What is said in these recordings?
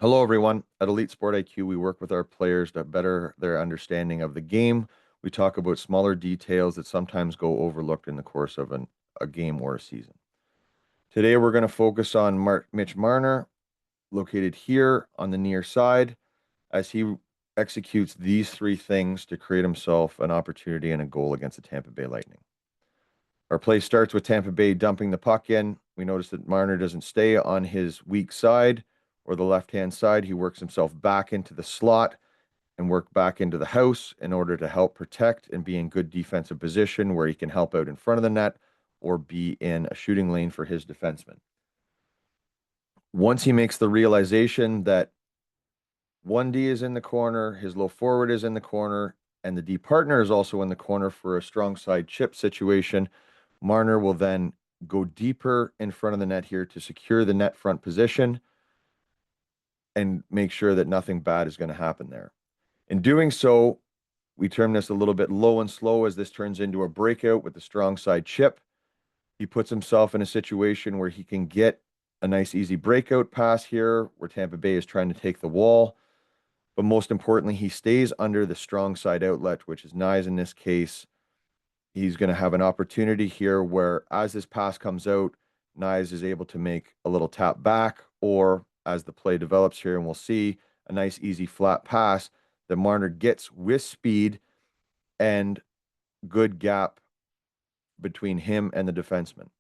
Hello, everyone. At EliteSportIQ, we work with our players to better their understanding of the game. We talk about smaller details that sometimes go overlooked in the course of a game or a season. Today, we're going to focus on Mitch Marner, located here on the near side, as he executes these three things to create himself an opportunity and a goal against the Tampa Bay Lightning. Our play starts with Tampa Bay dumping the puck in. We notice that Marner doesn't stay on his weak side or the left-hand side. He works himself back into the slot and work back into the house in order to help protect and be in good defensive position where he can help out in front of the net or be in a shooting lane for his defenseman. Once he makes the realization that 1D is in the corner, his low forward is in the corner, and the D partner is also in the corner for a strong side chip situation, Marner will then go deeper in front of the net here to secure the net front position and make sure that nothing bad is going to happen there. In doing so, we term this a little bit low and slow as this turns into a breakout with the strong side chip. He puts himself in a situation where he can get a nice easy breakout pass here where Tampa Bay is trying to take the wall. But most importantly, he stays under the strong side outlet, which is Nyes in this case. He's going to have an opportunity here where as this pass comes out, Nyes is able to make a little tap back, or as the play develops here, and we'll see a nice easy flat pass that Marner gets with speed and good gap between him and the defenseman.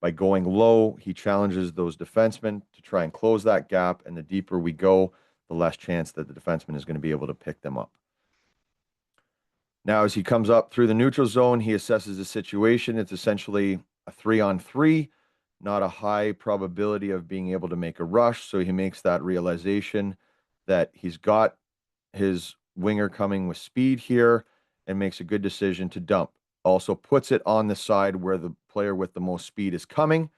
By going low, he challenges those defensemen to try and close that gap, and the deeper we go, the less chance that the defenseman is going to be able to pick them up. Now, as he comes up through the neutral zone, he assesses the situation. It's essentially a 3-on-3, not a high probability of being able to make a rush. So he makes that realization that he's got his winger coming with speed here and makes a good decision to dump. Also puts it on the side where the player with the most speed is coming,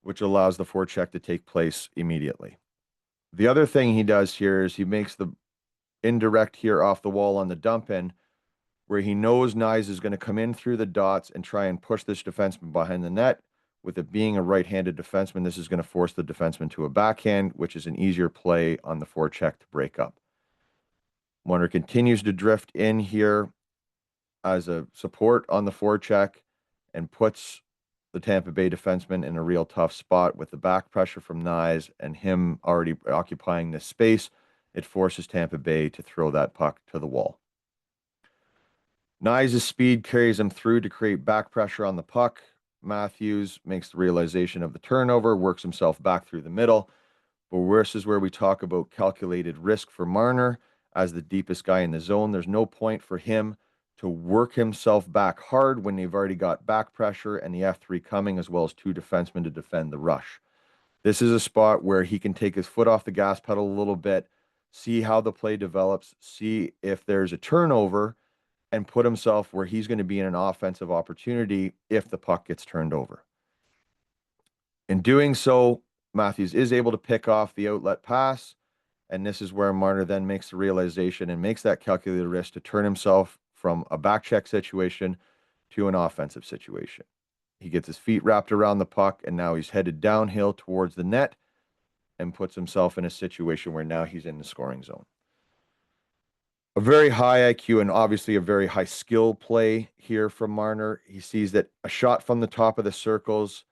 which allows the forecheck to take place immediately. The other thing he does here is he makes the indirect here off the wall on the dump in, where he knows Nyes is going to come in through the dots and try and push this defenseman behind the net. With it being a right-handed defenseman, this is going to force the defenseman to a backhand, which is an easier play on the forecheck to break up. Marner continues to drift in here as a support on the forecheck and puts the Tampa Bay defenseman in a real tough spot with the back pressure from Nyes and him already occupying this space. It forces Tampa Bay to throw that puck to the wall. Nyes' speed carries him through to create back pressure on the puck. Matthews makes the realization of the turnover, works himself back through the middle. But this is where we talk about calculated risk for Marner as the deepest guy in the zone. There's no point for him to work himself back hard when they've already got back pressure and the F3 coming, as well as two defensemen to defend the rush. This is a spot where he can take his foot off the gas pedal a little bit, see how the play develops, see if there's a turnover, and put himself where he's going to be in an offensive opportunity if the puck gets turned over. In doing so, Matthews is able to pick off the outlet pass, and this is where Marner then makes the realization and makes that calculated risk to turn himself from a back check situation to an offensive situation. He gets his feet wrapped around the puck, and now he's headed downhill towards the net and puts himself in a situation where now he's in the scoring zone. A very high IQ and obviously a very high skill play here from Marner. He sees that a shot from the top of the circles,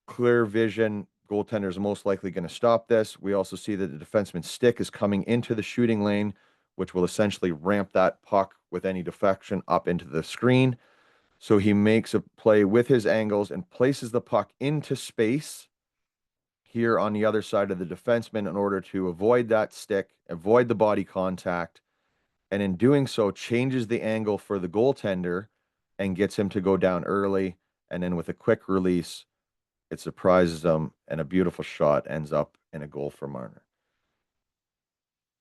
clear vision, goaltender is most likely going to stop this. We also see that the defenseman's stick is coming into the shooting lane, which will essentially ramp that puck with any deflection up into the screen. So he makes a play with his angles and places the puck into space here on the other side of the defenseman in order to avoid that stick, avoid the body contact, and in doing so changes the angle for the goaltender and gets him to go down early. And then with a quick release, it surprises him, and a beautiful shot ends up in a goal for Marner.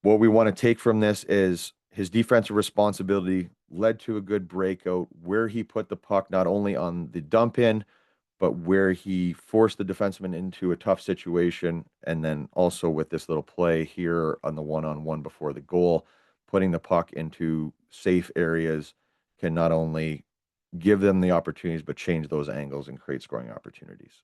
What we want to take from this is his defensive responsibility led to a good breakout where he put the puck not only on the dump in, but where he forced the defenseman into a tough situation. And then also with this little play here on the one-on-one before the goal, putting the puck into safe areas can not only give them the opportunities, but change those angles and create scoring opportunities.